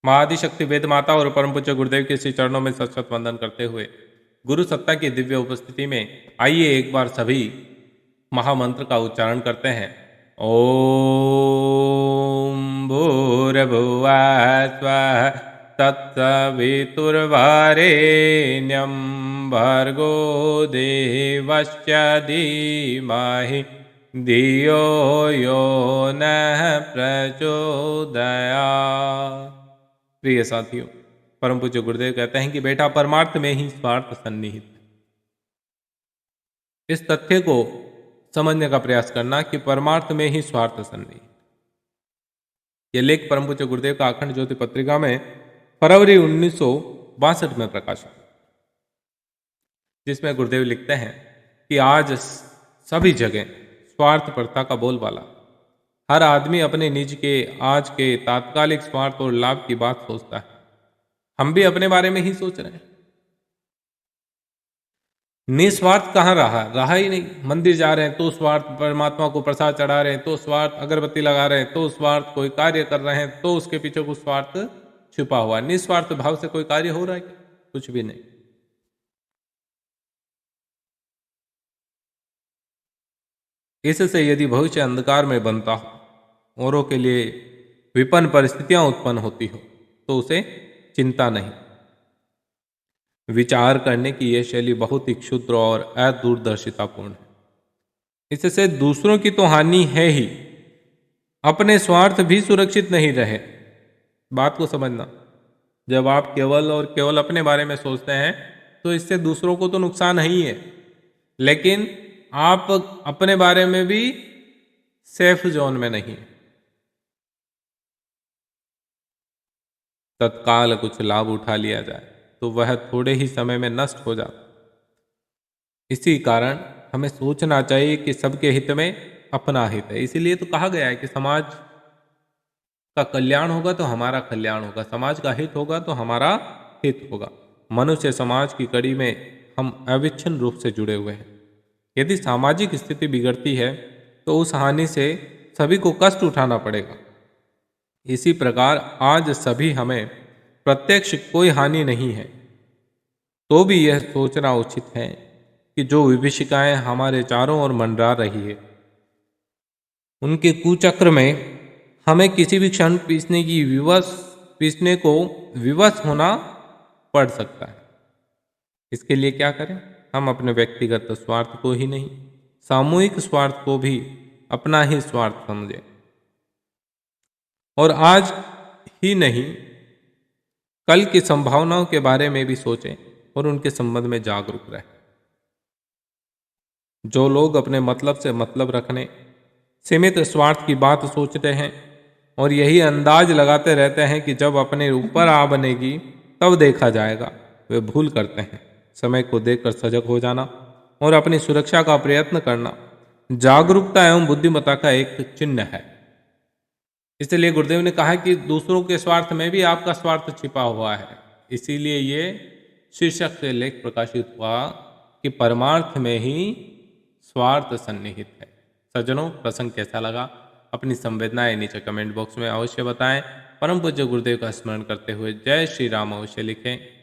महाआदिशक्ति वेद माता और परम पूज्य गुरुदेव के श्री चरणों में सत सत वंदन करते हुए गुरु सत्ता की दिव्य उपस्थिति में आइए एक बार सभी महामंत्र का उच्चारण करते हैं। ओम भूर्भुवः स्वः तत्सवितुर्वरेण्यं भर्गो देवस्य धीमहि धियो यो नः प्रचोदयात्। प्रिय साथियों, परम पूज्य गुरुदेव कहते हैं कि बेटा परमार्थ में ही स्वार्थ सन्निहित है। इस तथ्य को समझने का प्रयास करना कि परमार्थ में ही स्वार्थ सन्निहित। यह लेख परम पूज्य गुरुदेव का अखंड ज्योति पत्रिका में फरवरी 1962 में प्रकाशित, जिसमें गुरुदेव लिखते हैं कि आज सभी जगह स्वार्थपरता का बोलबाला। हर आदमी अपने निज के आज के तात्कालिक स्वार्थ और लाभ की बात सोचता है। हम भी अपने बारे में ही सोच रहे हैं। निस्वार्थ कहाँ रहा ही नहीं। मंदिर जा रहे हैं तो स्वार्थ, परमात्मा को प्रसाद चढ़ा रहे हैं तो स्वार्थ, अगरबत्ती लगा रहे हैं तो स्वार्थ, कोई कार्य कर रहे हैं तो उसके पीछे कुछ स्वार्थ छुपा हुआ। निस्वार्थ भाव से कोई कार्य हो रहा है क्या? कुछ भी नहीं। इससे यदि भविष्य अंधकार में बनता हो, औरों के लिए विपन्न परिस्थितियां उत्पन्न होती हो, तो उसे चिंता नहीं। विचार करने की यह शैली बहुत ही क्षुद्र और अदूरदर्शितापूर्ण है। इससे दूसरों की तो हानि है ही, अपने स्वार्थ भी सुरक्षित नहीं रहे। बात को समझना। जब आप केवल और केवल अपने बारे में सोचते हैं तो इससे दूसरों को तो नुकसान ही है, लेकिन आप अपने बारे में भी सेफ जोन में नहीं है। तत्काल कुछ लाभ उठा लिया जाए तो वह थोड़े ही समय में नष्ट हो जाता। इसी कारण हमें सोचना चाहिए कि सबके हित में अपना हित है। इसीलिए तो कहा गया है कि समाज का कल्याण होगा तो हमारा कल्याण होगा, समाज का हित होगा तो हमारा हित होगा। मनुष्य समाज की कड़ी में हम अविच्छिन्न रूप से जुड़े हुए हैं। यदि सामाजिक स्थिति बिगड़ती है तो उस हानि से सभी को कष्ट उठाना पड़ेगा। इसी प्रकार आज सभी हमें प्रत्यक्ष कोई हानि नहीं है, तो भी यह सोचना उचित है कि जो विभीषिकाएं हमारे चारों ओर मंडरा रही है, उनके कुचक्र में हमें किसी भी क्षण पीसने को विवश होना पड़ सकता है। इसके लिए क्या करें? हम अपने व्यक्तिगत स्वार्थ को ही नहीं, सामूहिक स्वार्थ को भी अपना ही स्वार्थ समझें और आज ही नहीं कल की संभावनाओं के बारे में भी सोचें और उनके संबंध में जागरूक रहें। जो लोग अपने मतलब से मतलब रखने, सीमित स्वार्थ की बात सोचते हैं और यही अंदाज लगाते रहते हैं कि जब अपने ऊपर आ बनेगी तब देखा जाएगा, वे भूल करते हैं। समय को देखकर सजग हो जाना और अपनी सुरक्षा का प्रयत्न करना जागरूकता एवं बुद्धिमत्ता का एक चिन्ह है। इसलिए गुरुदेव ने कहा कि दूसरों के स्वार्थ में भी आपका स्वार्थ छिपा हुआ है। इसीलिए ये शीर्षक से लेख प्रकाशित हुआ कि परमार्थ में ही स्वार्थ सन्निहित है। सज्जनों, प्रसंग कैसा लगा? अपनी संवेदनाएं नीचे कमेंट बॉक्स में अवश्य बताएं। परम पूज्य गुरुदेव का स्मरण करते हुए जय श्री राम अवश्य लिखें।